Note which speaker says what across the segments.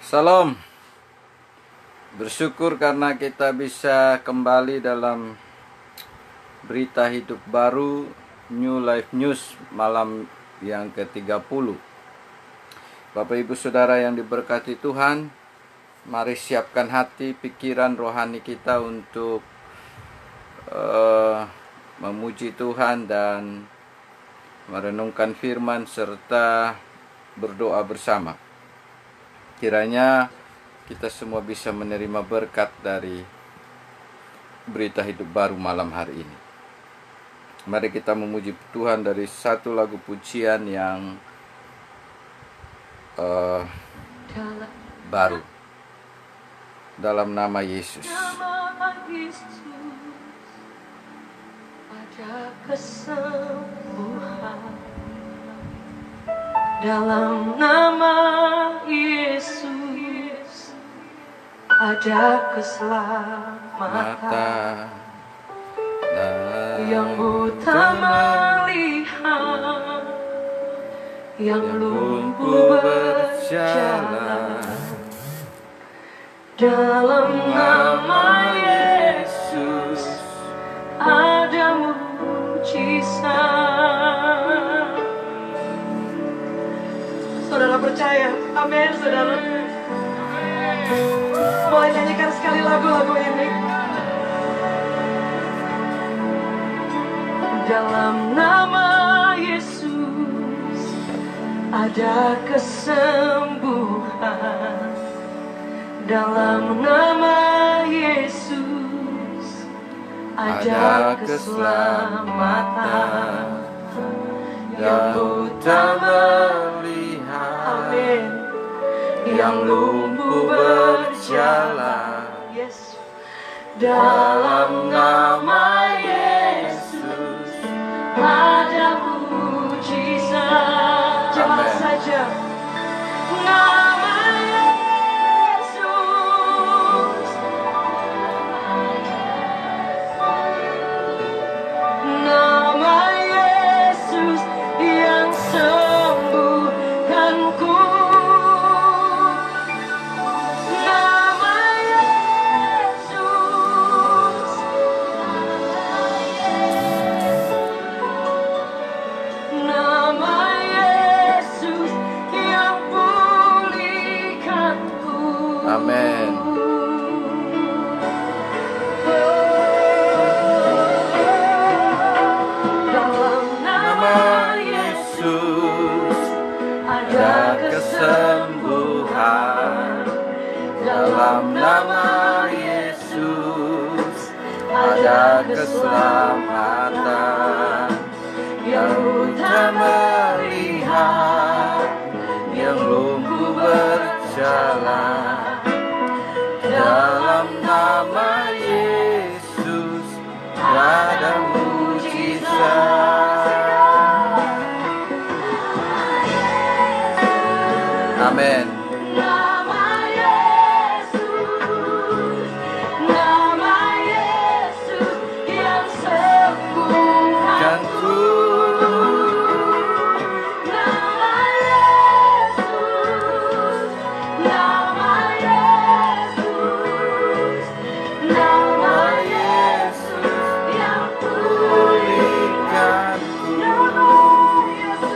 Speaker 1: Salam. Bersyukur karena kita bisa kembali dalam berita hidup baru New Life News malam yang ke-30. Bapak Ibu Saudara yang diberkati Tuhan, mari siapkan hati, pikiran, rohani kita untuk memuji Tuhan dan merenungkan firman serta berdoa bersama. Kiranya kita semua bisa menerima berkat dari berita hidup baru malam hari ini. Mari kita memuji Tuhan dari satu lagu pujian yang baru. Dalam nama Yesus.
Speaker 2: Ada kesembuhan. Dalam nama Yesus ada keselamatan. Yang buta melihat, yang lumpuh berjalan. Dalam nama Yesus ada mujizat. Saudara percaya? Amin, saudara. Boleh nyanyikan sekali lagu-lagu ini. Dalam nama Yesus ada kesembuhan. Dalam nama Yesus ada keselamatan. Yang buta melihat, amin, yang lumpuh berjalan. Yes. Dalam nama Yesus ada mujizat. Jemaat saja. Nama Yesus, nama Yesus yang sembuhkanku. Nama Yesus, nama Yesus yang pulihkanku.
Speaker 1: Amin.
Speaker 2: Dalam nama
Speaker 1: Yesus ada kesembuhan. Dalam nama Yesus ada keselamatan. Yang buta melihat, yang lumpuh berjalan. Dalam nama Yesus ada mujizat. Amin.
Speaker 2: Nama Yesus, nama Yesus yang sembuhkanku. Nama Yesus, nama Yesus, nama Yesus yang pulihkanku. Nama Yesus,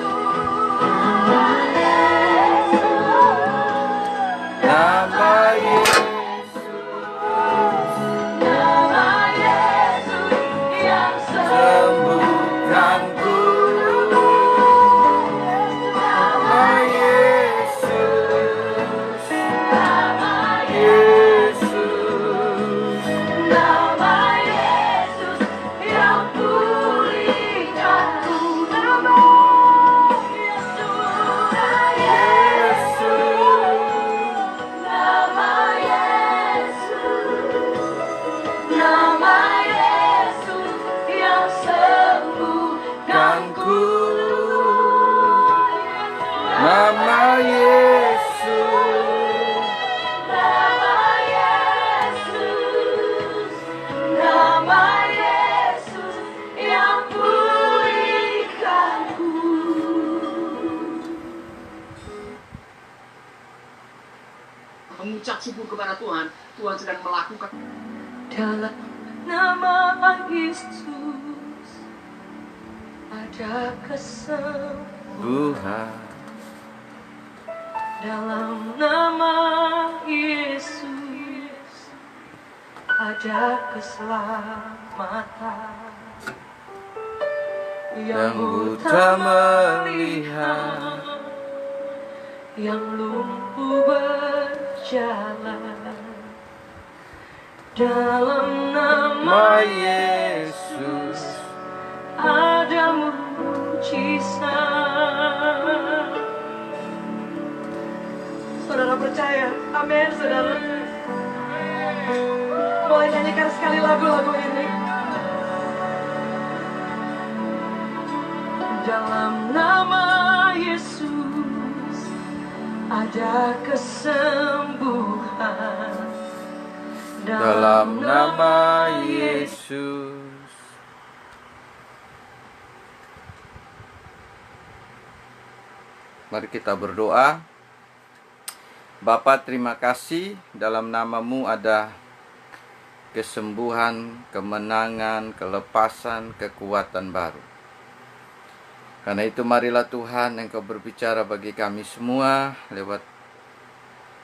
Speaker 3: mengucap syukur kepada Tuhan, Tuhan sedang melakukan.
Speaker 2: Dalam nama Yesus ada kesembuhan.
Speaker 1: Tuhan.
Speaker 2: Dalam nama Yesus ada keselamatan.
Speaker 1: Yang buta melihat,
Speaker 2: yang lumpuh berjalan. Dalam nama
Speaker 1: Yesus.
Speaker 2: ada mujizat. Saudara percaya? Amin, saudara. Boleh nyanyikan sekali lagu-lagu ini. Dalam nama Yesus ada kesembuhan.
Speaker 1: Dalam nama Yesus. Mari kita berdoa. Bapa, terima kasih, dalam nama-Mu ada kesembuhan, kemenangan, kelepasan, kekuatan baru. Karena itu marilah Tuhan Engkau berbicara bagi kami semua lewat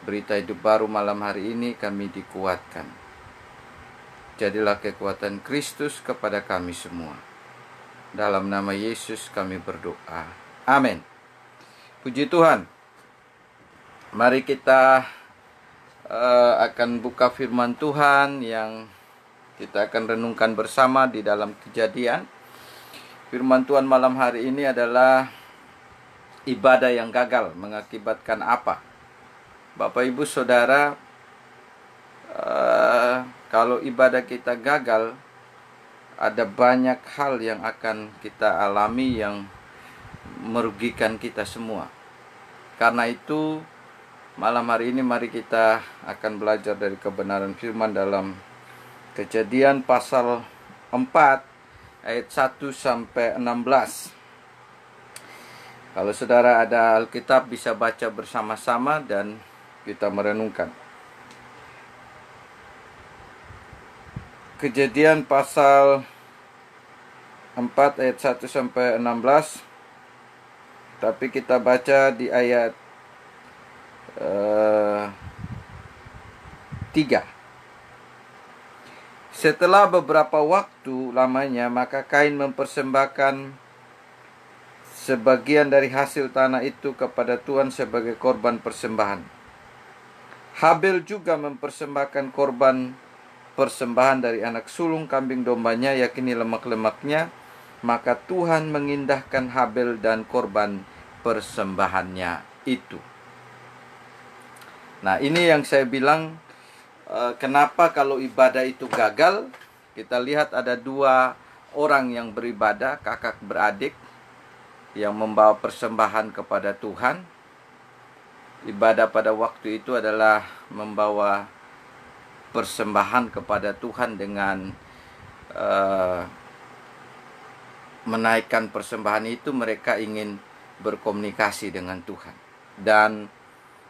Speaker 1: berita hidup baru malam hari ini, kami dikuatkan. Jadilah kekuatan Kristus kepada kami semua. Dalam nama Yesus kami berdoa. Amin. Puji Tuhan. Mari kita akan buka firman Tuhan yang kita akan renungkan bersama di dalam Kejadian. Firman Tuhan malam hari ini adalah ibadah yang gagal mengakibatkan apa? Bapak Ibu Saudara, kalau ibadah kita gagal, ada banyak hal yang akan kita alami yang merugikan kita semua. Karena itu malam hari ini mari kita akan belajar dari kebenaran firman dalam Kejadian pasal 4 ayat 1 sampai 16. Kalau saudara ada Alkitab bisa baca bersama-sama dan kita merenungkan. Kejadian pasal 4 ayat 1 sampai 16. Tapi kita baca di ayat 3. Setelah beberapa waktu lamanya, maka Kain mempersembahkan sebagian dari hasil tanah itu kepada Tuhan sebagai korban persembahan. Habel juga mempersembahkan korban persembahan dari anak sulung kambing dombanya, yakni lemak-lemaknya. Maka Tuhan mengindahkan Habel dan korban persembahannya itu. Nah, ini yang saya bilang, kenapa kalau ibadah itu gagal. Kita lihat ada dua orang yang beribadah, kakak beradik, yang membawa persembahan kepada Tuhan. Ibadah pada waktu itu adalah membawa persembahan kepada Tuhan dengan menaikkan persembahan itu. Mereka ingin berkomunikasi dengan Tuhan. Dan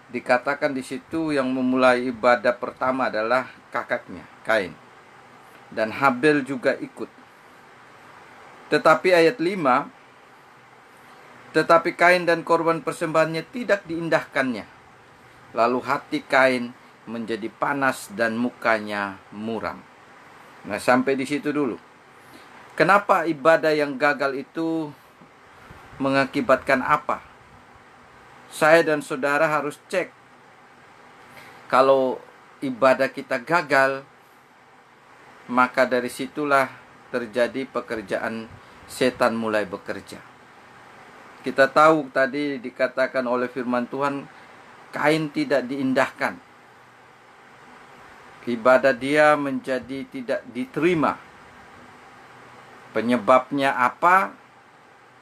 Speaker 1: dikatakan di situ yang memulai ibadah pertama adalah kakaknya, Kain. Dan Habel juga ikut. Tetapi ayat 5, tetapi Kain dan korban persembahannya tidak diindahkannya. Lalu hati Kain menjadi panas dan mukanya muram. Nah, sampai di situ dulu. Kenapa ibadah yang gagal itu mengakibatkan apa? Saya dan saudara harus cek. Kalau ibadah kita gagal, maka dari situlah terjadi pekerjaan setan mulai bekerja. Kita tahu tadi dikatakan oleh firman Tuhan, Kain tidak diindahkan. Ibadah dia menjadi tidak diterima. Penyebabnya apa?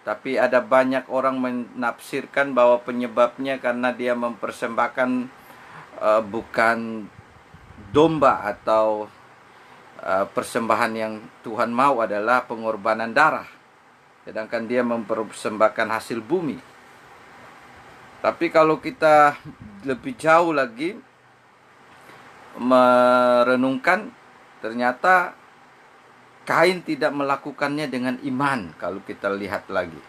Speaker 1: Tapi ada banyak orang menafsirkan bahwa penyebabnya karena dia mempersembahkan bukan domba atau persembahan yang Tuhan mau adalah pengorbanan darah. Sedangkan dia mempersembahkan hasil bumi. Tapi kalau kita lebih jauh lagi, merenungkan, ternyata Kain tidak melakukannya dengan iman kalau kita lihat lagi.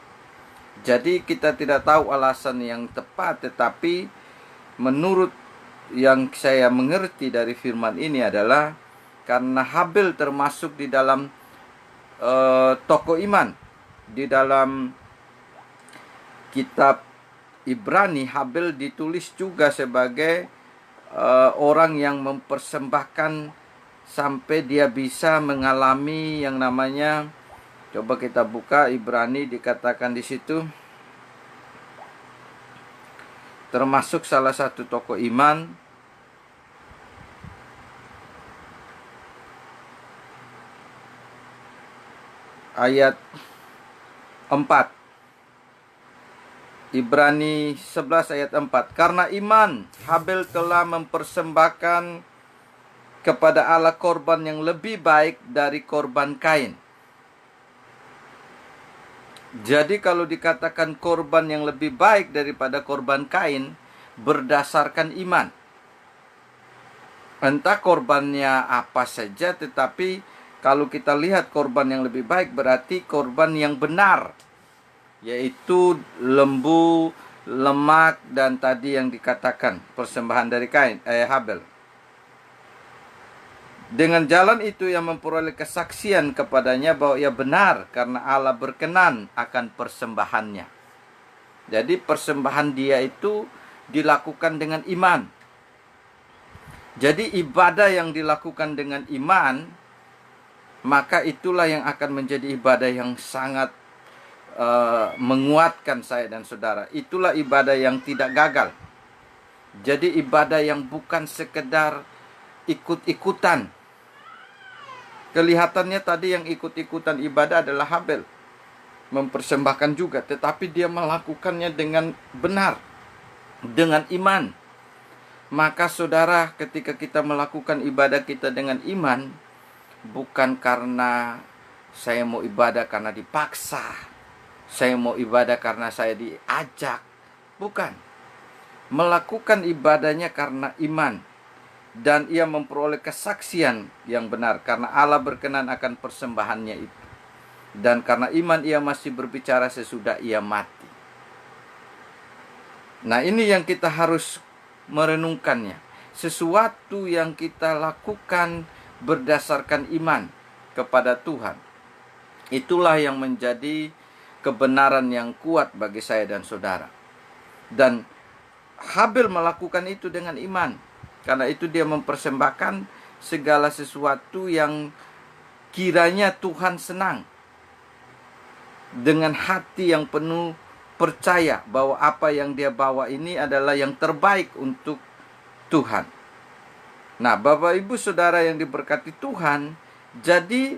Speaker 1: Jadi kita tidak tahu alasan yang tepat, tetapi menurut yang saya mengerti dari firman ini adalah karena Habel termasuk di dalam tokoh iman. Di dalam kitab Ibrani, Habel ditulis juga sebagai orang yang mempersembahkan sampai dia bisa mengalami yang namanya, coba kita buka Ibrani, dikatakan di situ termasuk salah satu tokoh iman. Ayat 4, Ibrani 11 ayat 4. Karena iman, Habel telah mempersembahkan kepada Allah korban yang lebih baik dari korban Kain. Jadi kalau dikatakan korban yang lebih baik daripada korban Kain, berdasarkan iman. Entah korbannya apa saja, tetapi kalau kita lihat korban yang lebih baik berarti korban yang benar, yaitu lembu, lemak, dan tadi yang dikatakan persembahan dari Habel. Dengan jalan itu ia memperoleh kesaksian kepadanya bahwa ia benar karena Allah berkenan akan persembahannya. Jadi persembahan dia itu dilakukan dengan iman. Jadi ibadah yang dilakukan dengan iman, maka itulah yang akan menjadi ibadah yang sangat menguatkan saya dan saudara. Itulah ibadah yang tidak gagal. Jadi ibadah yang bukan sekedar ikut-ikutan. Kelihatannya tadi yang ikut-ikutan ibadah adalah Habel, mempersembahkan juga, tetapi dia melakukannya dengan benar, dengan iman. Maka saudara, ketika kita melakukan ibadah kita dengan iman, bukan karena saya mau ibadah karena dipaksa, saya mau ibadah karena saya diajak, bukan. Melakukan ibadahnya karena iman. Dan ia memperoleh kesaksian yang benar karena Allah berkenan akan persembahannya itu. Dan karena iman ia masih berbicara sesudah ia mati. Nah, ini yang kita harus merenungkannya. Sesuatu yang kita lakukan berdasarkan iman kepada Tuhan, itulah yang menjadi kebenaran yang kuat bagi saya dan saudara. Dan Habel melakukan itu dengan iman. Karena itu dia mempersembahkan segala sesuatu yang kiranya Tuhan senang. Dengan hati yang penuh percaya bahwa apa yang dia bawa ini adalah yang terbaik untuk Tuhan. Nah, Bapak Ibu Saudara yang diberkati Tuhan, jadi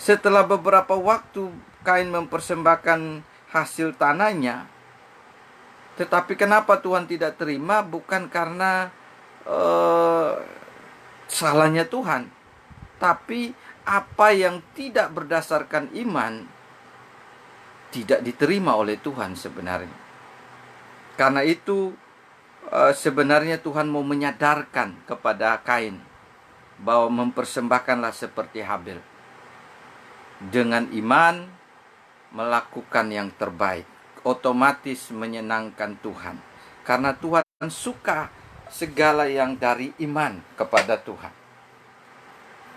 Speaker 1: setelah beberapa waktu Kain mempersembahkan hasil tanahnya, tetapi kenapa Tuhan tidak terima? Bukan karena salahnya Tuhan, tapi apa yang tidak berdasarkan iman tidak diterima oleh Tuhan sebenarnya. Karena itu sebenarnya Tuhan mau menyadarkan kepada Kain bahwa mempersembahkanlah seperti Habel, dengan iman melakukan yang terbaik, otomatis menyenangkan Tuhan. Karena Tuhan suka segala yang dari iman kepada Tuhan.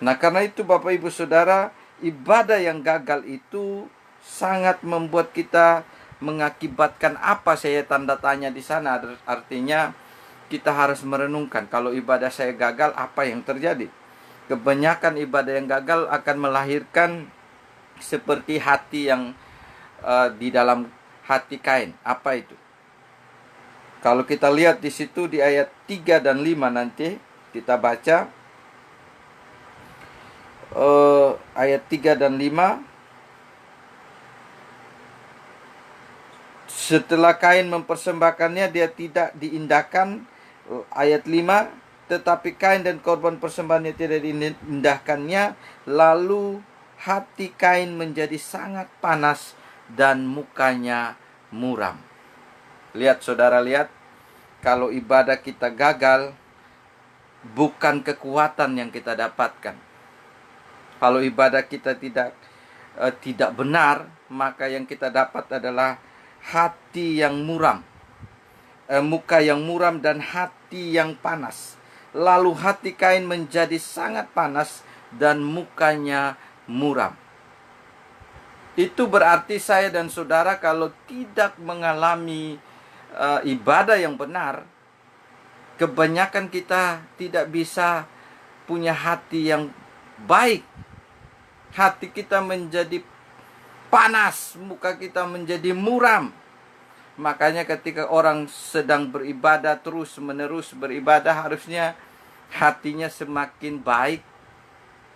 Speaker 1: Nah, karena itu Bapak Ibu Saudara, ibadah yang gagal itu sangat membuat kita mengakibatkan apa, saya tanda tanya di sana. Artinya kita harus merenungkan, kalau ibadah saya gagal, apa yang terjadi? Kebanyakan ibadah yang gagal akan melahirkan seperti hati yang di dalam hati Kain. Apa itu? Kalau kita lihat di situ di ayat 3 dan 5 nanti kita baca ayat 3 dan 5. Setelah Kain mempersembahkannya, dia tidak diindahkan. Ayat 5, tetapi Kain dan korban persembahannya tidak diindahkannya. Lalu hati Kain menjadi sangat panas dan mukanya muram. Lihat saudara, lihat, kalau ibadah kita gagal, bukan kekuatan yang kita dapatkan. Kalau ibadah kita tidak benar, maka yang kita dapat adalah hati yang muram, muka yang muram dan hati yang panas. Lalu hati Kain menjadi sangat panas dan mukanya muram. Itu berarti saya dan saudara kalau tidak mengalami ibadah yang benar, kebanyakan kita tidak bisa punya hati yang baik. Hati kita menjadi panas, muka kita menjadi muram. Makanya ketika orang sedang beribadah, terus menerus beribadah, harusnya hatinya semakin baik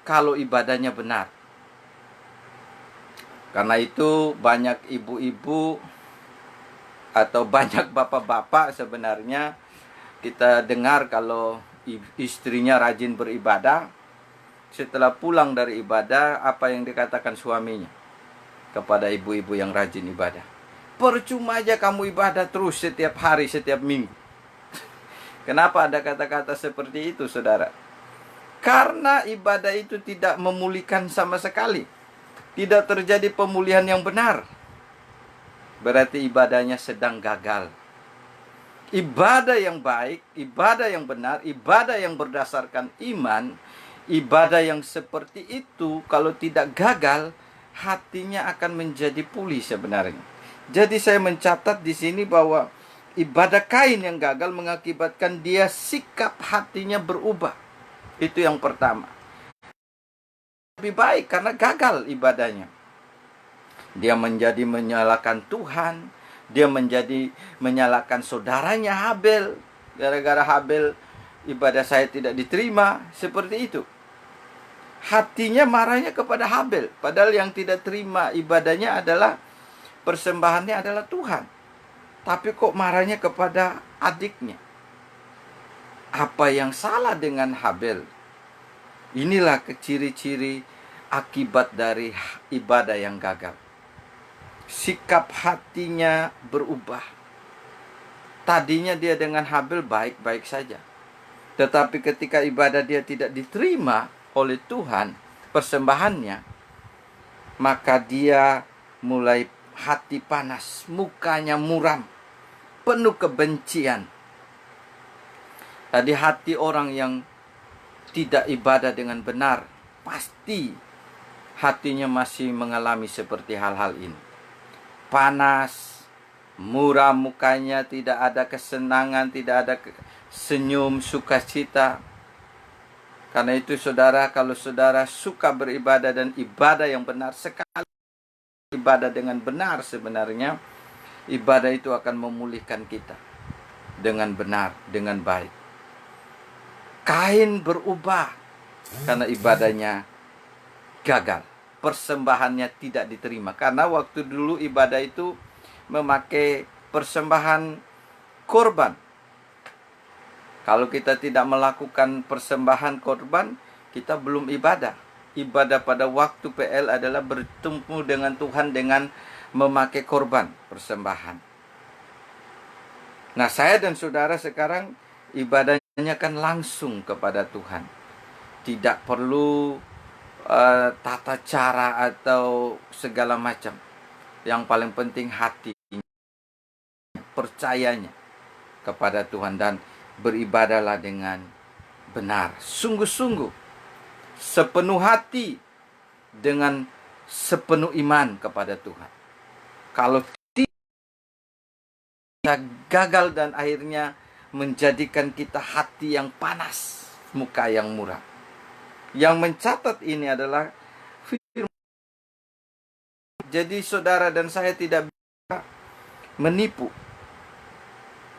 Speaker 1: kalau ibadahnya benar. Karena itu banyak ibu-ibu atau banyak bapak-bapak sebenarnya kita dengar kalau istrinya rajin beribadah, setelah pulang dari ibadah, apa yang dikatakan suaminya kepada ibu-ibu yang rajin ibadah? Percuma aja kamu ibadah terus setiap hari, setiap minggu. Kenapa ada kata-kata seperti itu, saudara? Karena ibadah itu tidak memulihkan sama sekali. Tidak terjadi pemulihan yang benar. Berarti ibadahnya sedang gagal. Ibadah yang baik, ibadah yang benar, ibadah yang berdasarkan iman, ibadah yang seperti itu kalau tidak gagal, hatinya akan menjadi pulih sebenarnya. Jadi saya mencatat di sini bahwa ibadah Kain yang gagal mengakibatkan dia sikap hatinya berubah. Itu yang pertama. Lebih baik karena gagal ibadahnya. Dia menjadi menyalahkan Tuhan, dia menjadi menyalahkan saudaranya Habel. Gara-gara Habel ibadah saya tidak diterima, seperti itu. Hatinya marahnya kepada Habel, padahal yang tidak terima ibadahnya adalah persembahannya adalah Tuhan. Tapi kok marahnya kepada adiknya? Apa yang salah dengan Habel? Inilah ciri-ciri akibat dari ibadah yang gagal. Sikap hatinya berubah. Tadinya dia dengan Habel baik-baik saja. Tetapi ketika ibadah dia tidak diterima oleh Tuhan, persembahannya, maka dia mulai hati panas, mukanya muram, penuh kebencian. Tadi hati orang yang tidak ibadah dengan benar, pasti hatinya masih mengalami seperti hal-hal ini. Panas, muram mukanya, tidak ada kesenangan, tidak ada senyum, sukacita. Karena itu saudara, kalau saudara suka beribadah dan ibadah yang benar, sekali ibadah dengan benar sebenarnya, ibadah itu akan memulihkan kita dengan benar, dengan baik. Kain berubah karena ibadahnya gagal. Persembahannya tidak diterima. Karena waktu dulu ibadah itu memakai persembahan korban. Kalau kita tidak melakukan persembahan korban, kita belum ibadah. Ibadah pada waktu PL adalah bertemu dengan Tuhan dengan memakai korban persembahan. Nah, saya dan saudara sekarang ibadahnya kan langsung kepada Tuhan. Tidak perlu tata cara atau segala macam. Yang paling penting hati, percayanya kepada Tuhan, dan beribadahlah dengan benar, sungguh-sungguh, sepenuh hati, dengan sepenuh iman kepada Tuhan. Kalau kita gagal dan akhirnya menjadikan kita hati yang panas, muka yang muram. Yang mencatat ini adalah firman. Jadi saudara dan saya tidak bisa menipu.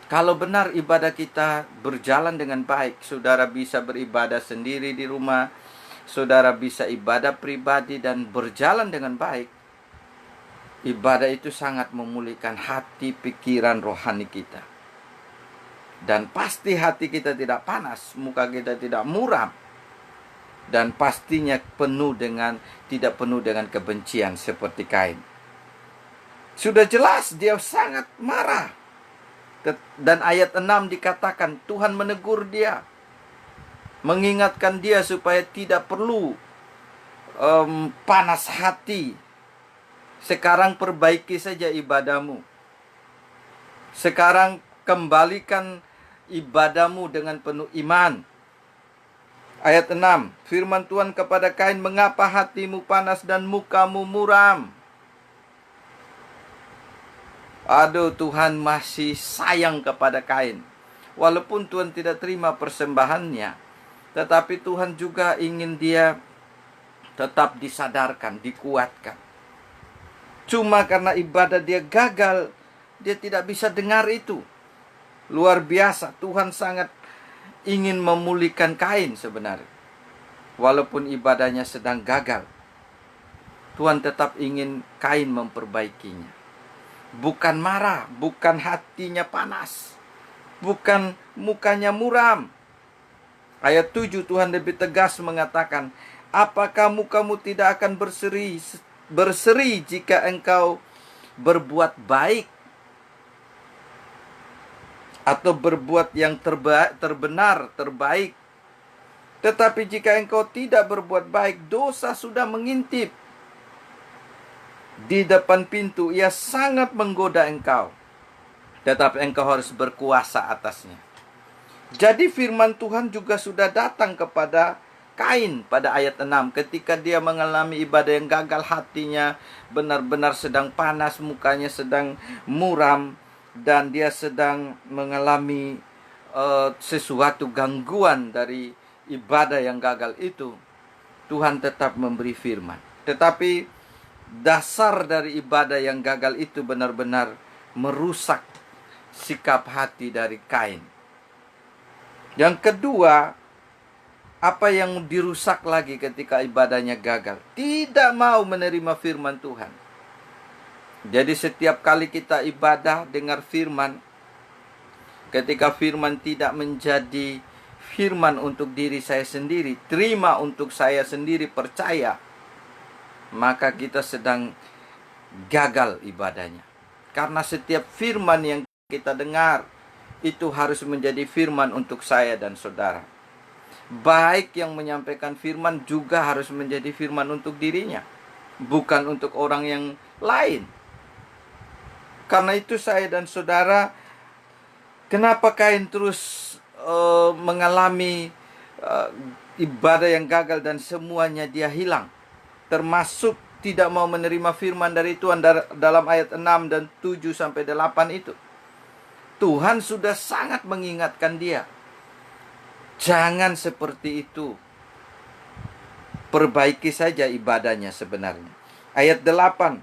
Speaker 1: Kalau benar ibadah kita berjalan dengan baik, saudara bisa beribadah sendiri di rumah, saudara bisa ibadah pribadi dan berjalan dengan baik. Ibadah itu sangat memulihkan hati, pikiran, rohani kita. Dan pasti hati kita tidak panas, muka kita tidak muram. Dan pastinya tidak penuh dengan kebencian seperti Kain. Sudah jelas dia sangat marah. Dan ayat 6 dikatakan Tuhan menegur dia. mengingatkan dia supaya tidak perlu panas hati. Sekarang perbaiki saja ibadahmu. Sekarang kembalikan ibadahmu dengan penuh iman. Ayat 6, firman Tuhan kepada Kain, mengapa hatimu panas dan mukamu muram? Aduh, Tuhan masih sayang kepada Kain. Walaupun Tuhan tidak terima persembahannya, tetapi Tuhan juga ingin dia tetap disadarkan, dikuatkan. Cuma karena ibadah dia gagal, dia tidak bisa dengar itu. Luar biasa, Tuhan sangat ingin memulihkan Kain sebenarnya. Walaupun ibadahnya sedang gagal, Tuhan tetap ingin Kain memperbaikinya. Bukan marah, bukan hatinya panas, bukan mukanya muram. Ayat 7 Tuhan lebih tegas mengatakan, apakah mukamu tidak akan berseri jika engkau berbuat baik atau berbuat yang terbaik. Tetapi jika engkau tidak berbuat baik, dosa sudah mengintip di depan pintu, ia sangat menggoda engkau, tetapi engkau harus berkuasa atasnya. Jadi firman Tuhan juga sudah datang kepada Kain pada ayat 6 ketika dia mengalami ibadah yang gagal, hatinya benar-benar sedang panas, mukanya sedang muram, dan dia sedang mengalami sesuatu gangguan dari ibadah yang gagal itu. Tuhan tetap memberi firman. Tetapi dasar dari ibadah yang gagal itu benar-benar merusak sikap hati dari Kain. Yang kedua, apa yang dirusak lagi ketika ibadahnya gagal? Tidak mau menerima firman Tuhan. Jadi setiap kali kita ibadah, dengar firman, ketika firman tidak menjadi firman untuk diri saya sendiri, terima untuk saya sendiri, percaya, maka kita sedang gagal ibadahnya. Karena setiap firman yang kita dengar, itu harus menjadi firman untuk saya dan saudara. Baik yang menyampaikan firman juga harus menjadi firman untuk dirinya, bukan untuk orang yang lain. Karena itu saya dan saudara, kenapa Kain terus mengalami ibadah yang gagal dan semuanya dia hilang, termasuk tidak mau menerima firman dari Tuhan dalam ayat 6 dan 7 sampai 8 itu. Tuhan sudah sangat mengingatkan dia, jangan seperti itu. Perbaiki saja ibadahnya sebenarnya. Ayat 8.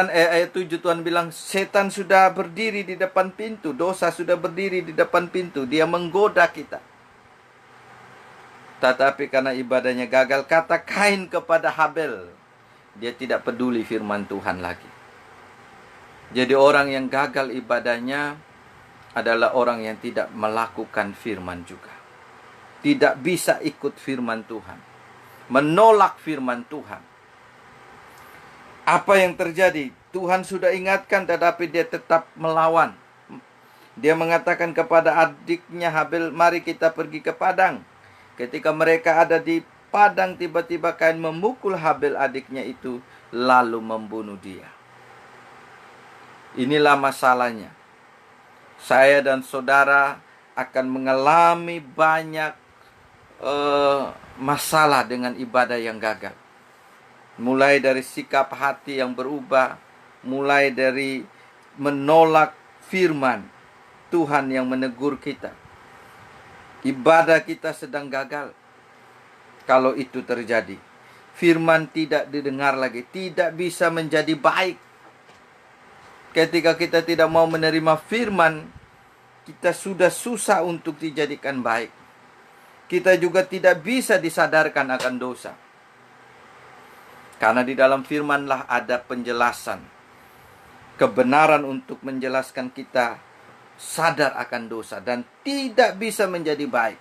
Speaker 1: Ayat 7 Tuhan bilang, setan sudah berdiri di depan pintu, dosa sudah berdiri di depan pintu, dia menggoda kita. Tetapi karena ibadahnya gagal, kata Kain kepada Habel, dia tidak peduli firman Tuhan lagi. Jadi orang yang gagal ibadahnya adalah orang yang tidak melakukan firman juga. Tidak bisa ikut firman Tuhan, menolak firman Tuhan. Apa yang terjadi? Tuhan sudah ingatkan, tetapi dia tetap melawan. Dia mengatakan kepada adiknya Habel, mari kita pergi ke padang. Ketika mereka ada di padang, tiba-tiba Kain memukul Habel adiknya itu, lalu membunuh dia. Inilah masalahnya. Saya dan saudara akan mengalami banyak masalah dengan ibadah yang gagal. Mulai dari sikap hati yang berubah, mulai dari menolak firman Tuhan yang menegur kita. Ibadah kita sedang gagal. Kalau itu terjadi, firman tidak didengar lagi, tidak bisa menjadi baik. Ketika kita tidak mau menerima firman, kita sudah susah untuk dijadikan baik. Kita juga tidak bisa disadarkan akan dosa. Karena di dalam firmanlah ada penjelasan, kebenaran untuk menjelaskan kita sadar akan dosa dan tidak bisa menjadi baik.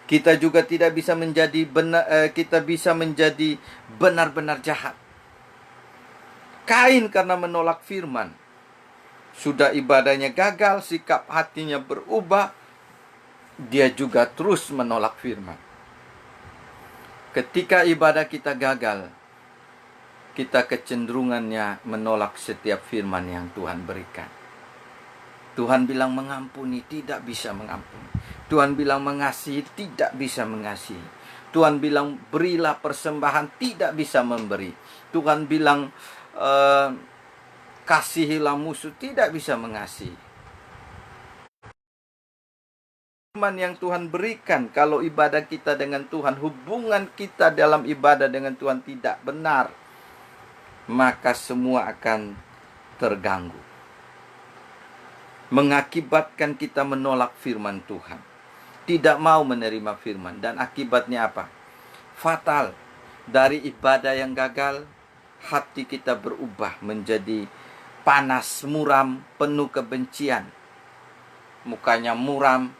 Speaker 1: Kita juga tidak bisa menjadi benar-benar jahat. Kain karena menolak firman, sudah ibadahnya gagal, sikap hatinya berubah, dia juga terus menolak firman. Ketika ibadah kita gagal, kita kecenderungannya menolak setiap firman yang Tuhan berikan. Tuhan bilang mengampuni, tidak bisa mengampuni. Tuhan bilang mengasihi, tidak bisa mengasihi. Tuhan bilang berilah persembahan, tidak bisa memberi. Tuhan bilang kasihilah musuh, tidak bisa mengasihi. Firman yang Tuhan berikan, kalau ibadah kita dengan Tuhan, hubungan kita dalam ibadah dengan Tuhan tidak benar, maka semua akan terganggu. Mengakibatkan kita menolak firman Tuhan, tidak mau menerima firman, dan akibatnya apa? Fatal. Dari ibadah yang gagal, hati kita berubah menjadi panas, muram, penuh kebencian. Mukanya muram.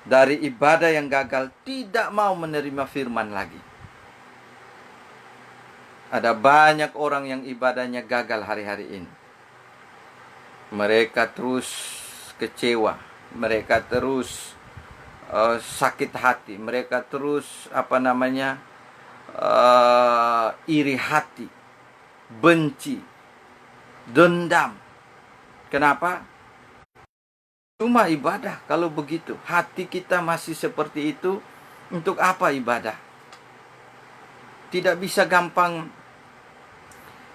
Speaker 1: Dari ibadah yang gagal, tidak mau menerima firman lagi. Ada banyak orang yang ibadahnya gagal hari-hari ini. Mereka terus kecewa, mereka terus sakit hati, mereka terus iri hati, benci, dendam. Kenapa? Cuma ibadah. Kalau begitu, hati kita masih seperti itu, untuk apa ibadah? Tidak bisa gampang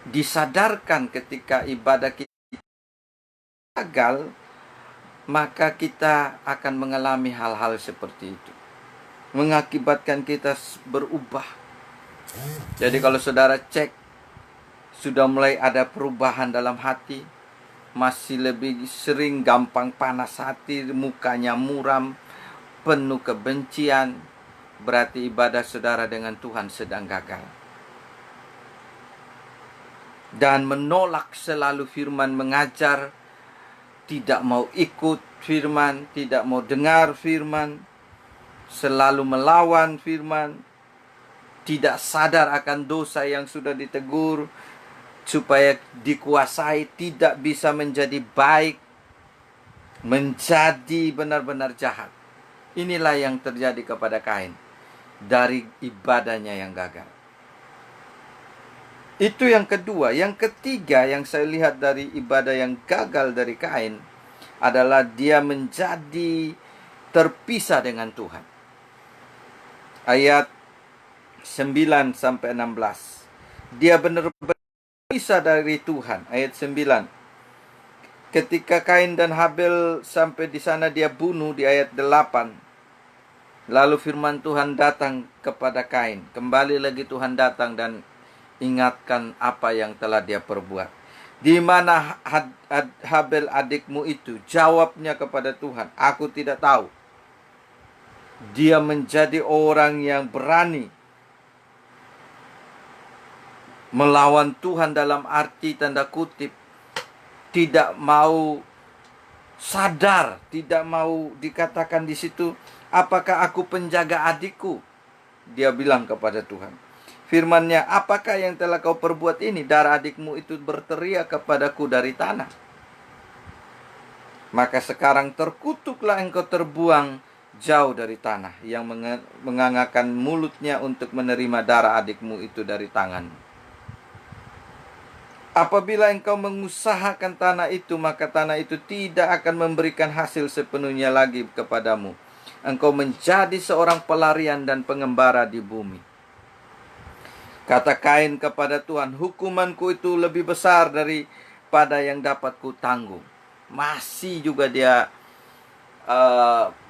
Speaker 1: disadarkan ketika ibadah kita gagal, maka kita akan mengalami hal-hal seperti itu, mengakibatkan kita berubah. Jadi kalau saudara cek, sudah mulai ada perubahan dalam hati, masih lebih sering gampang panas hati, mukanya muram, penuh kebencian, berarti ibadah saudara dengan Tuhan sedang gagal. Dan menolak selalu firman mengajar, tidak mau ikut firman, tidak mau dengar firman, selalu melawan firman, tidak sadar akan dosa yang sudah ditegur, supaya dikuasai, tidak bisa menjadi baik, menjadi benar-benar jahat. Inilah yang terjadi kepada Kain dari ibadahnya yang gagal. Itu yang kedua. Yang ketiga yang saya lihat dari ibadah yang gagal dari Kain adalah dia menjadi terpisah dengan Tuhan. Ayat 9 sampai 16. Dia benar-benar terpisah dari Tuhan. Ayat 9. Ketika Kain dan Habel sampai di sana, dia bunuh di ayat 8. Lalu firman Tuhan datang kepada Kain. Kembali lagi Tuhan datang dan ingatkan apa yang telah dia perbuat. Di mana Habel adikmu itu? Jawabnya kepada Tuhan, aku tidak tahu. Dia menjadi orang yang berani melawan Tuhan, dalam arti tanda kutip, tidak mau sadar, tidak mau dikatakan di situ, apakah aku penjaga adikku? Dia bilang kepada Tuhan. Firman-Nya, apakah yang telah kau perbuat ini? Darah adikmu itu berteriak kepadaku dari tanah. Maka sekarang terkutuklah engkau terbuang jauh dari tanah, yang mengangakkan mulutnya untuk menerima darah adikmu itu dari tanganmu. Apabila engkau mengusahakan tanah itu, maka tanah itu tidak akan memberikan hasil sepenuhnya lagi kepadamu. Engkau menjadi seorang pelarian dan pengembara di bumi. Kata Kain kepada Tuhan, hukumanku itu lebih besar daripada yang dapat ku tanggung. Masih juga dia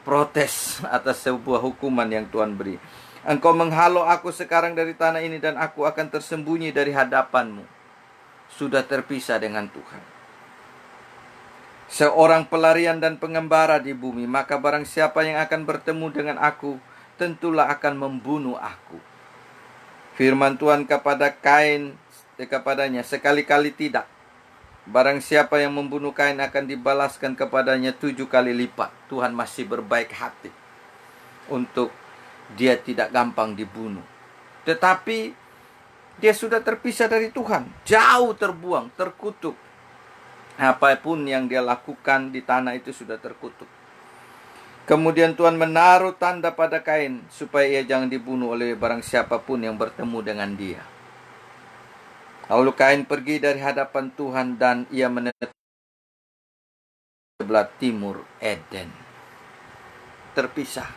Speaker 1: protes atas sebuah hukuman yang Tuhan beri. Engkau menghalau aku sekarang dari tanah ini, dan aku akan tersembunyi dari hadapanmu. Sudah terpisah dengan Tuhan. Seorang pelarian dan pengembara di bumi, maka barang siapa yang akan bertemu dengan aku, tentulah akan membunuh aku. Firman Tuhan kepada Kain, kepadanya, sekali-kali tidak. Barang siapa yang membunuh Kain akan dibalaskan kepadanya 7 kali lipat. Tuhan masih berbaik hati untuk dia tidak gampang dibunuh. Tetapi dia sudah terpisah dari Tuhan, jauh terbuang, terkutuk. Apapun yang dia lakukan di tanah itu sudah terkutuk. Kemudian Tuhan menaruh tanda pada Kain supaya ia jangan dibunuh oleh barang siapapun yang bertemu dengan dia. Lalu Kain pergi dari hadapan Tuhan dan ia menetap sebelah timur Eden. Terpisah.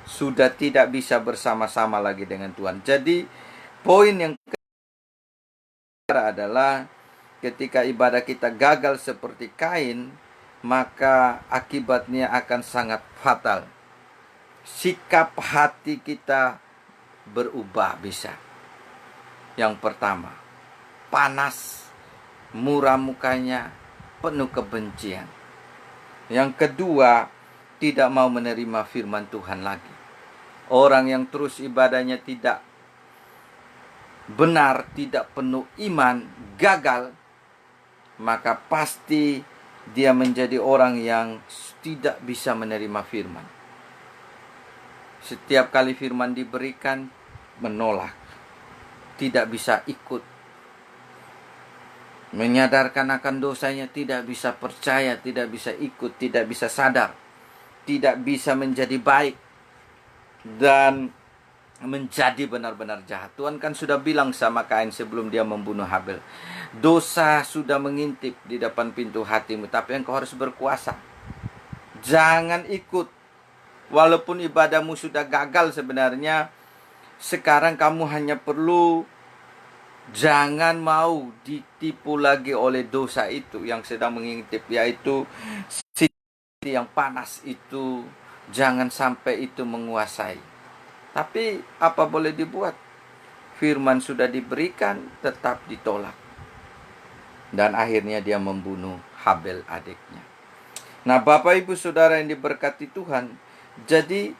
Speaker 1: Sudah tidak bisa bersama-sama lagi dengan Tuhan. Jadi poin yang kedua adalah ketika ibadah kita gagal seperti Kain, maka akibatnya akan sangat fatal. Sikap hati kita berubah bisa. Yang pertama, panas, muram mukanya, penuh kebencian. Yang kedua, tidak mau menerima firman Tuhan lagi. Orang yang terus ibadahnya tidak benar, tidak penuh iman, gagal, maka pasti dia menjadi orang yang tidak bisa menerima firman. Setiap kali firman diberikan, menolak. Tidak bisa ikut. Menyadarkan akan dosanya, tidak bisa percaya, tidak bisa ikut, tidak bisa sadar. Tidak bisa menjadi baik. Dan menjadi benar-benar jahat. Tuhan kan sudah bilang sama Kain sebelum dia membunuh Habel. Dosa sudah mengintip di depan pintu hatimu, tapi engkau harus berkuasa. Jangan ikut. Walaupun ibadahmu sudah gagal sebenarnya, sekarang kamu hanya perlu jangan mau ditipu lagi oleh dosa itu yang sedang mengintip, yaitu situasi yang panas itu. Jangan sampai itu menguasai. Tapi apa boleh dibuat? Firman sudah diberikan, tetap ditolak. Dan akhirnya dia membunuh Habel adiknya. Nah, Bapak Ibu Saudara yang diberkati Tuhan, jadi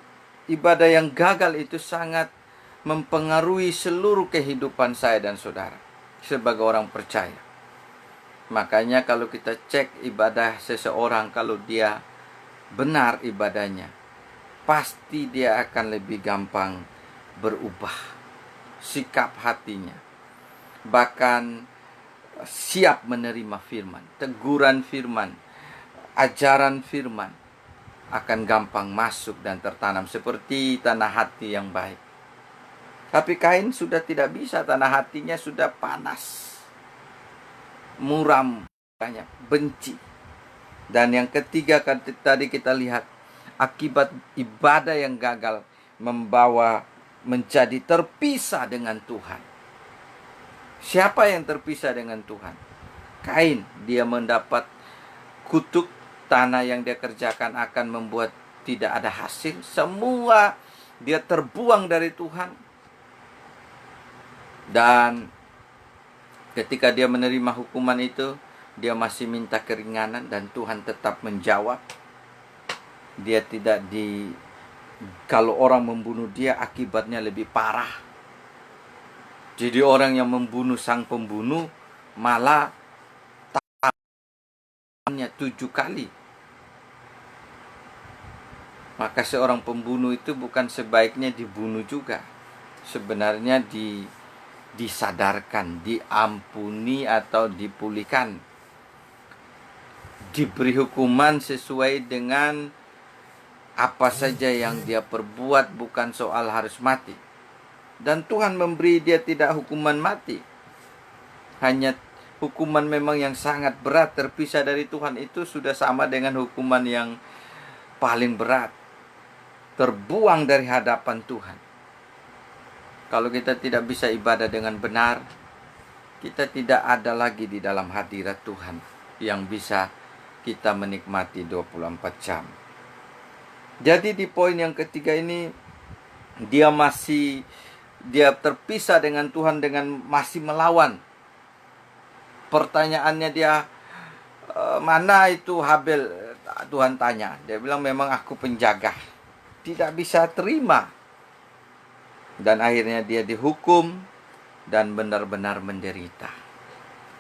Speaker 1: ibadah yang gagal itu sangat mempengaruhi seluruh kehidupan saya dan saudara sebagai orang percaya. Makanya kalau kita cek ibadah seseorang, kalau dia benar ibadahnya, pasti dia akan lebih gampang berubah sikap hatinya. Bahkan siap menerima firman, teguran firman, ajaran firman akan gampang masuk dan tertanam seperti tanah hati yang baik. Tapi Kain sudah tidak bisa, tanah hatinya sudah panas, muram, banyak benci. Dan yang ketiga tadi kita lihat, akibat ibadah yang gagal membawa menjadi terpisah dengan Tuhan. Siapa yang terpisah dengan Tuhan? Kain. Dia mendapat kutuk, tanah yang dia kerjakan akan membuat tidak ada hasil. Semua dia terbuang dari Tuhan. Dan ketika dia menerima hukuman itu, dia masih minta keringanan dan Tuhan tetap menjawab. Dia tidak kalau orang membunuh dia, akibatnya lebih parah. Jadi orang yang membunuh sang pembunuh malah tahannya 7 kali. Maka seorang pembunuh itu bukan sebaiknya dibunuh juga. Sebenarnya disadarkan, diampuni atau dipulihkan. Diberi hukuman sesuai dengan apa saja yang dia perbuat, bukan soal harus mati. Dan Tuhan memberi dia tidak hukuman mati. Hanya hukuman memang yang sangat berat, terpisah dari Tuhan itu sudah sama dengan hukuman yang paling berat. Terbuang dari hadapan Tuhan. Kalau kita tidak bisa ibadah dengan benar, kita tidak ada lagi di dalam hadirat Tuhan yang bisa kita menikmati 24 jam. Jadi di poin yang ketiga ini, dia terpisah dengan Tuhan dengan masih melawan. Pertanyaannya dia, mana itu Habel? Tuhan tanya. Dia bilang, memang aku penjaga. Tidak bisa terima. Dan akhirnya dia dihukum dan benar-benar menderita.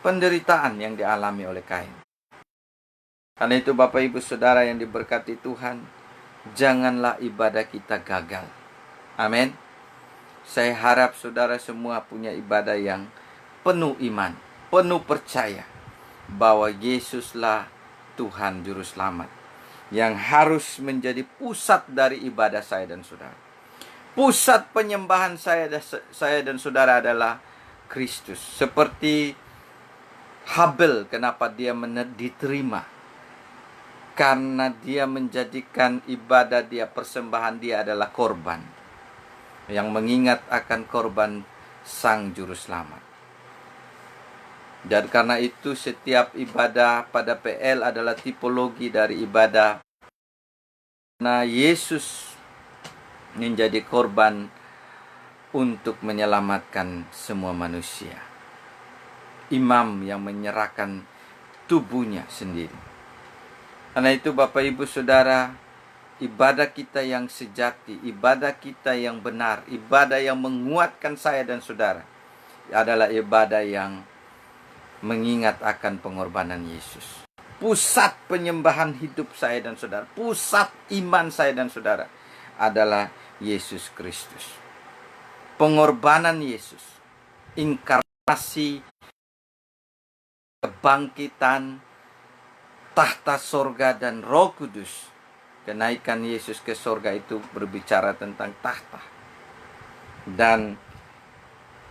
Speaker 1: Penderitaan yang dialami oleh Kain. Karena itu Bapak Ibu Saudara yang diberkati Tuhan, janganlah ibadah kita gagal. Amin. Saya harap saudara semua punya ibadah yang penuh iman, penuh percaya bahwa Yesuslah Tuhan Juru Selamat. yang harus menjadi pusat dari ibadah saya dan saudara. Pusat penyembahan saya dan saudara adalah Kristus. Seperti Habel, kenapa dia diterima? Karena dia menjadikan ibadah dia, persembahan dia adalah korban yang mengingat akan korban Sang Juru Selamat. Dan karena itu setiap ibadah pada PL adalah tipologi dari ibadah. Nah, Yesus menjadi korban untuk menyelamatkan semua manusia. Imam yang menyerahkan tubuhnya sendiri. Karena itu Bapak Ibu Saudara, ibadah kita yang sejati, ibadah kita yang benar, ibadah yang menguatkan saya dan saudara adalah ibadah yang mengingat akan pengorbanan Yesus. Pusat penyembahan hidup saya dan saudara, pusat iman saya dan saudara adalah Yesus Kristus. Pengorbanan Yesus, inkarnasi, kebangkitan, tahta sorga dan Roh Kudus. Kenaikan Yesus ke sorga itu berbicara tentang tahta. Dan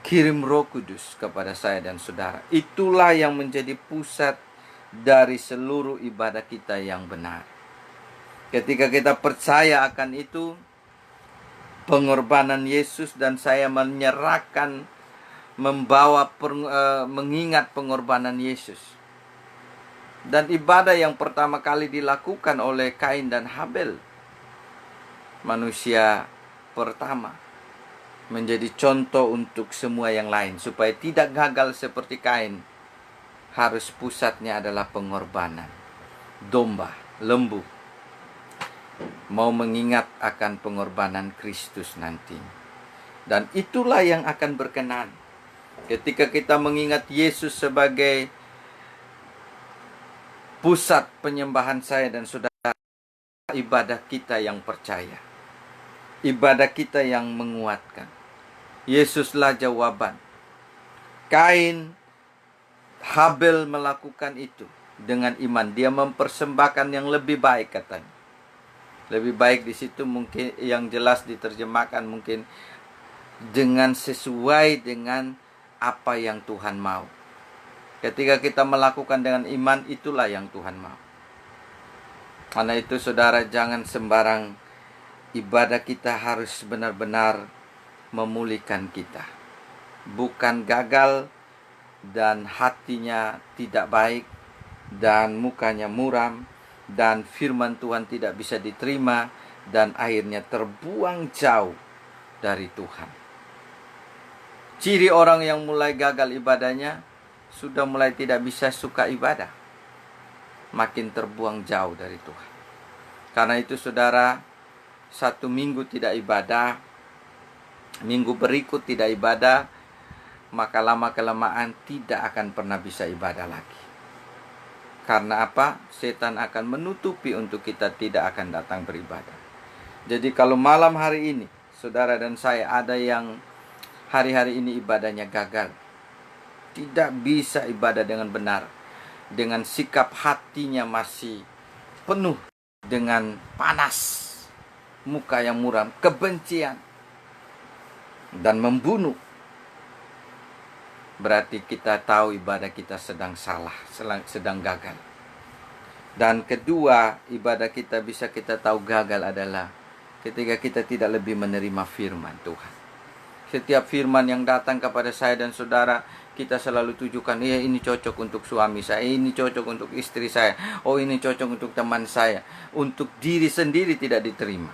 Speaker 1: kirim Roh Kudus kepada saya dan saudara. Itulah yang menjadi pusat dari seluruh ibadah kita yang benar. Ketika kita percaya akan itu, pengorbanan Yesus, dan saya menyerahkan, mengingat pengorbanan Yesus. Dan ibadah yang pertama kali dilakukan oleh Kain dan Habel, manusia pertama, menjadi contoh untuk semua yang lain. Supaya tidak gagal seperti Kain, harus pusatnya adalah pengorbanan. Domba, lembu. Mau mengingat akan pengorbanan Kristus nanti. Dan itulah yang akan berkenan. Ketika kita mengingat Yesus sebagai pusat penyembahan saya dan saudara, ibadah kita yang percaya, ibadah kita yang menguatkan. Yesuslah jawaban. Kain, Habel melakukan itu dengan iman. Dia mempersembahkan yang lebih baik, katanya. Lebih baik di situ mungkin yang jelas diterjemahkan mungkin dengan sesuai dengan apa yang Tuhan mau. Ketika kita melakukan dengan iman, itulah yang Tuhan mau. Karena itu saudara, jangan sembarang ibadah kita harus benar-benar memulihkan kita. Bukan gagal dan hatinya tidak baik dan mukanya muram dan firman Tuhan tidak bisa diterima dan akhirnya terbuang jauh dari Tuhan. Ciri orang yang mulai gagal ibadahnya, sudah mulai tidak bisa suka ibadah, makin terbuang jauh dari Tuhan. Karena itu saudara, 1 minggu tidak ibadah, minggu berikut tidak ibadah, maka lama-kelamaan tidak akan pernah bisa ibadah lagi. Karena apa? Setan akan menutupi untuk kita tidak akan datang beribadah. Jadi kalau malam hari ini, saudara dan saya ada yang hari-hari ini ibadahnya gagal, tidak bisa ibadah dengan benar, dengan sikap hatinya masih penuh dengan panas, muka yang muram, kebencian, dan membunuh, berarti kita tahu ibadah kita sedang salah, sedang gagal. Dan kedua, ibadah kita bisa kita tahu gagal adalah ketika kita tidak lebih menerima firman Tuhan. Setiap firman yang datang kepada saya dan saudara, kita selalu tujukan, ya ini cocok untuk suami saya, ini cocok untuk istri saya, oh ini cocok untuk teman saya. Untuk diri sendiri tidak diterima,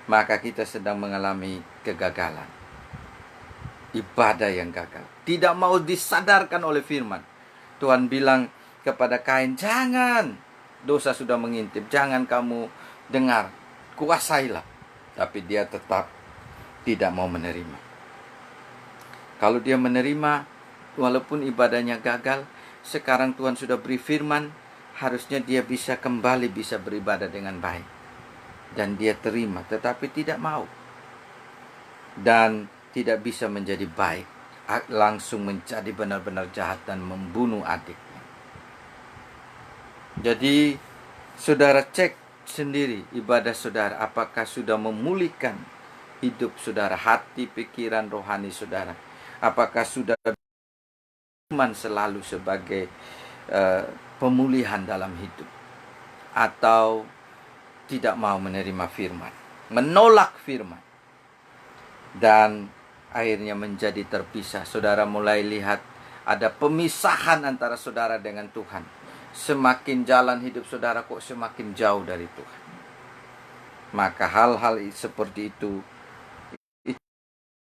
Speaker 1: maka kita sedang mengalami kegagalan. Ibadah yang gagal, tidak mau disadarkan oleh firman. Tuhan bilang kepada Kain, jangan, dosa sudah mengintip, jangan kamu dengar, kuasailah. Tapi dia tetap tidak mau menerima. Kalau dia menerima, walaupun ibadahnya gagal, sekarang Tuhan sudah beri firman, harusnya dia bisa kembali bisa beribadah dengan baik. Dan dia terima, tetapi tidak mau. Dan tidak bisa menjadi baik. Langsung menjadi benar-benar jahat dan membunuh adiknya. Jadi Saudara cek sendiri ibadah saudara, apakah sudah memulihkan hidup saudara, hati, pikiran, rohani saudara. Apakah sudah firman selalu sebagai pemulihan dalam hidup, atau tidak mau menerima firman, menolak firman, dan akhirnya menjadi terpisah. Saudara mulai lihat ada pemisahan antara saudara dengan Tuhan. Semakin jalan hidup saudara kok semakin jauh dari Tuhan. Maka hal-hal seperti itu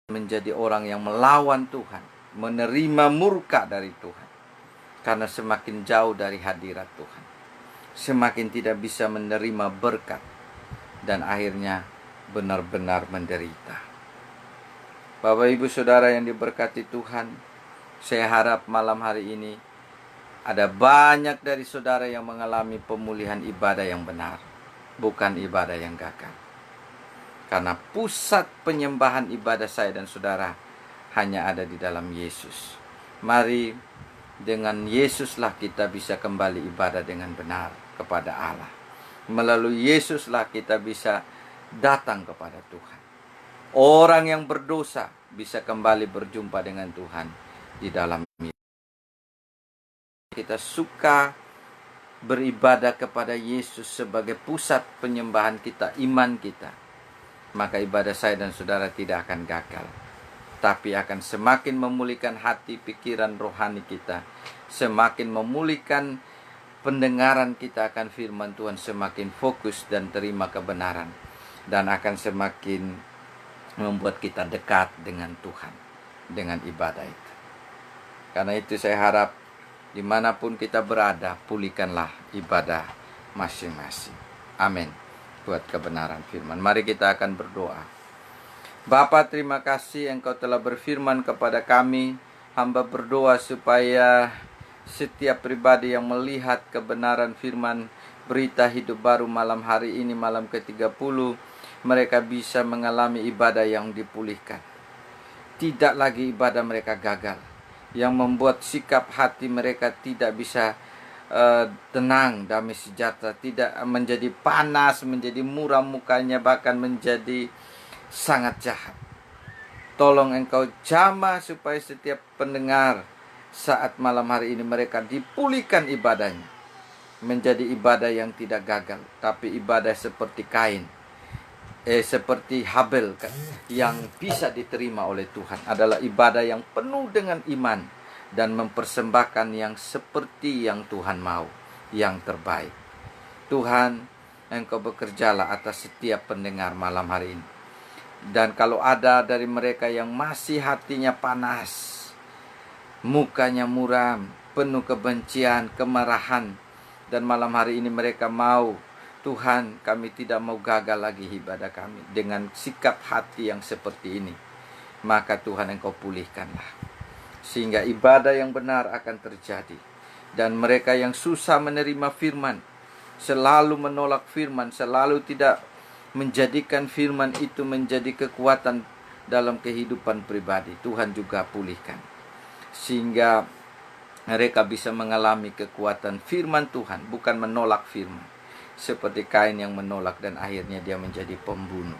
Speaker 1: menjadi orang yang melawan Tuhan, menerima murka dari Tuhan, karena semakin jauh dari hadirat Tuhan, semakin tidak bisa menerima berkat, dan akhirnya benar-benar menderita. Bapak Ibu Saudara yang diberkati Tuhan, saya harap malam hari ini ada banyak dari saudara yang mengalami pemulihan ibadah yang benar, bukan ibadah yang gagal. Karena pusat penyembahan ibadah saya dan saudara hanya ada di dalam Yesus. Mari dengan Yesuslah kita bisa kembali ibadah dengan benar kepada Allah. Melalui Yesuslah kita bisa datang kepada Tuhan. Orang yang berdosa bisa kembali berjumpa dengan Tuhan di dalam Yesus. Kita suka beribadah kepada Yesus sebagai pusat penyembahan kita, iman kita, maka ibadah saya dan saudara tidak akan gagal, tapi akan semakin memulihkan hati, pikiran, rohani kita, semakin memulihkan pendengaran kita akan firman Tuhan, semakin fokus dan terima kebenaran, dan akan semakin membuat kita dekat dengan Tuhan dengan ibadah itu. Karena itu saya harap dimanapun kita berada, pulihkanlah ibadah masing-masing. Amin. Buat kebenaran firman. Mari kita akan berdoa. Bapa, terima kasih Engkau telah berfirman kepada kami. Hamba berdoa supaya setiap pribadi yang melihat kebenaran firman berita hidup baru malam hari ini, malam ke-30, mereka bisa mengalami ibadah yang dipulihkan. Tidak lagi ibadah mereka gagal, yang membuat sikap hati mereka tidak bisa tenang, damai sejahtera, tidak menjadi panas, menjadi muram mukanya, bahkan menjadi sangat jahat. Tolong Engkau jamah supaya setiap pendengar saat malam hari ini mereka dipulihkan ibadahnya, menjadi ibadah yang tidak gagal, tapi ibadah seperti Kain, seperti Habel, yang bisa diterima oleh Tuhan, adalah ibadah yang penuh dengan iman dan mempersembahkan yang seperti yang Tuhan mau, yang terbaik. Tuhan, Engkau bekerjalah atas setiap pendengar malam hari ini. Dan kalau ada dari mereka yang masih hatinya panas, mukanya muram, penuh kebencian, kemarahan, dan malam hari ini mereka mau, Tuhan, kami tidak mau gagal lagi ibadah kami dengan sikap hati yang seperti ini, maka Tuhan Engkau pulihkanlah, sehingga ibadah yang benar akan terjadi. Dan mereka yang susah menerima firman, selalu menolak firman, selalu tidak menjadikan firman itu menjadi kekuatan dalam kehidupan pribadi, Tuhan juga pulihkan, sehingga mereka bisa mengalami kekuatan firman Tuhan, bukan menolak firman, seperti Kain yang menolak dan akhirnya dia menjadi pembunuh.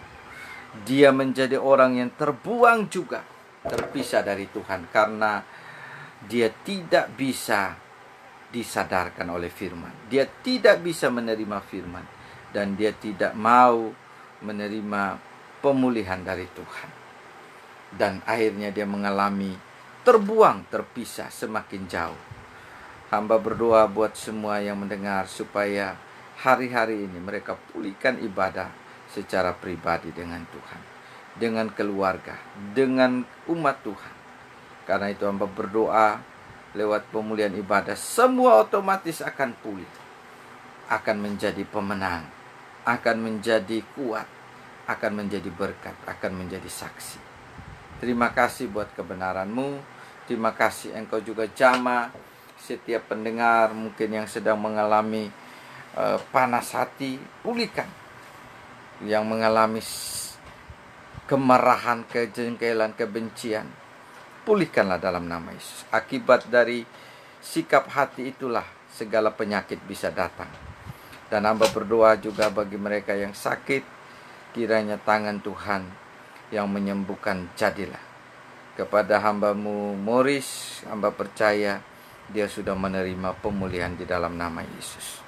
Speaker 1: Dia menjadi orang yang terbuang juga, terpisah dari Tuhan, karena dia tidak bisa disadarkan oleh firman. Dia tidak bisa menerima firman, dan dia tidak mau menerima pemulihan dari Tuhan. Dan akhirnya dia mengalami terbuang, terpisah, semakin jauh. Hamba berdoa buat semua yang mendengar supaya hari-hari ini mereka pulihkan ibadah secara pribadi dengan Tuhan, dengan keluarga, dengan umat Tuhan. Karena itu hamba berdoa lewat pemulihan ibadah, semua otomatis akan pulih, akan menjadi pemenang, akan menjadi kuat, akan menjadi berkat, akan menjadi saksi. Terima kasih buat kebenaran-Mu. Terima kasih Engkau juga jamah setiap pendengar mungkin yang sedang mengalami panas hati, pulihkan. Yang mengalami kemarahan, kejengkelan, kebencian, pulihkanlah dalam nama Yesus. Akibat dari sikap hati itulah segala penyakit bisa datang. Dan hamba berdoa juga bagi mereka yang sakit, kiranya tangan Tuhan yang menyembuhkan jadilah. Kepada hambamu Morris, hamba percaya dia sudah menerima pemulihan di dalam nama Yesus.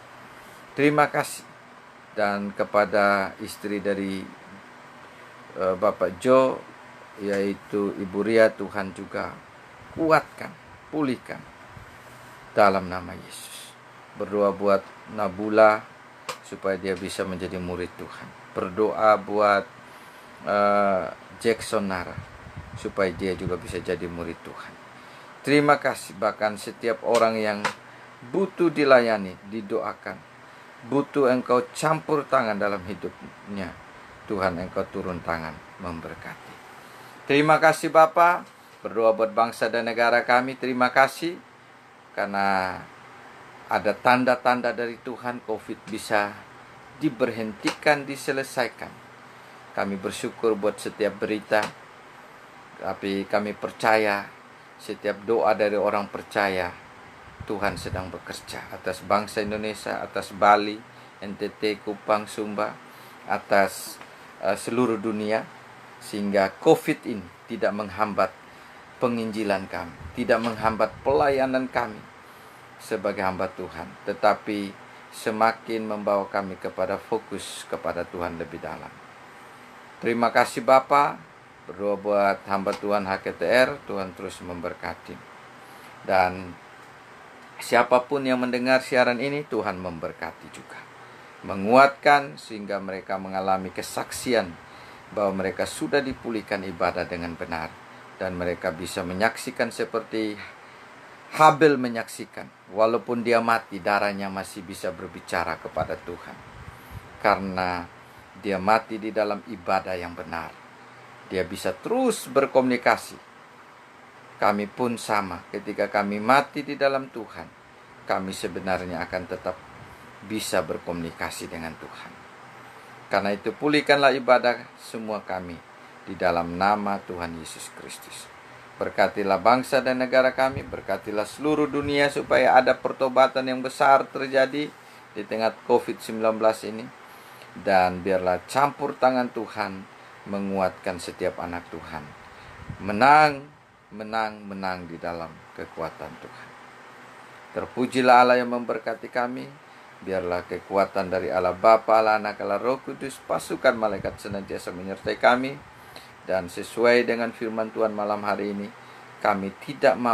Speaker 1: Terima kasih. Dan kepada istri dari Bapak Joe, yaitu Ibu Ria, Tuhan juga kuatkan, pulihkan dalam nama Yesus. Berdoa buat Nabula supaya dia bisa menjadi murid Tuhan. Berdoa buat Jackson Nara supaya dia juga bisa jadi murid Tuhan. Terima kasih. Bahkan setiap orang yang butuh dilayani, didoakan, butuh Engkau campur tangan dalam hidupnya, Tuhan Engkau turun tangan memberkati. Terima kasih Bapa. Berdoa buat bangsa dan negara kami. Terima kasih karena ada tanda-tanda dari Tuhan, COVID bisa diberhentikan, diselesaikan. Kami bersyukur buat setiap berita, tapi kami percaya setiap doa dari orang percaya Tuhan sedang bekerja atas bangsa Indonesia, atas Bali, NTT, Kupang, Sumba, atas seluruh dunia, sehingga COVID ini tidak menghambat penginjilan kami, tidak menghambat pelayanan kami sebagai hamba Tuhan, tetapi semakin membawa kami kepada fokus kepada Tuhan lebih dalam. Terima kasih Bapa. Berdoa buat hamba Tuhan HKTR, Tuhan terus memberkati. Dan siapapun yang mendengar siaran ini, Tuhan memberkati juga, menguatkan sehingga mereka mengalami kesaksian bahwa mereka sudah dipulihkan ibadah dengan benar, dan mereka bisa menyaksikan seperti Habel menyaksikan, walaupun dia mati, darahnya masih bisa berbicara kepada Tuhan, karena dia mati di dalam ibadah yang benar. Dia bisa terus berkomunikasi. Kami pun sama, ketika kami mati di dalam Tuhan, kami sebenarnya akan tetap bisa berkomunikasi dengan Tuhan. Karena itu pulihkanlah ibadah semua kami di dalam nama Tuhan Yesus Kristus. Berkatilah bangsa dan negara kami, berkatilah seluruh dunia supaya ada pertobatan yang besar terjadi di tengah COVID-19 ini. Dan biarlah campur tangan Tuhan menguatkan setiap anak Tuhan. Menang di dalam kekuatan Tuhan. Terpujilah Allah yang memberkati kami. Biarlah kekuatan dari Allah Bapa, Allah Anak, Allah Roh Kudus, pasukan malaikat senantiasa menyertai kami. Dan sesuai dengan firman Tuhan malam hari ini, kami tidak mau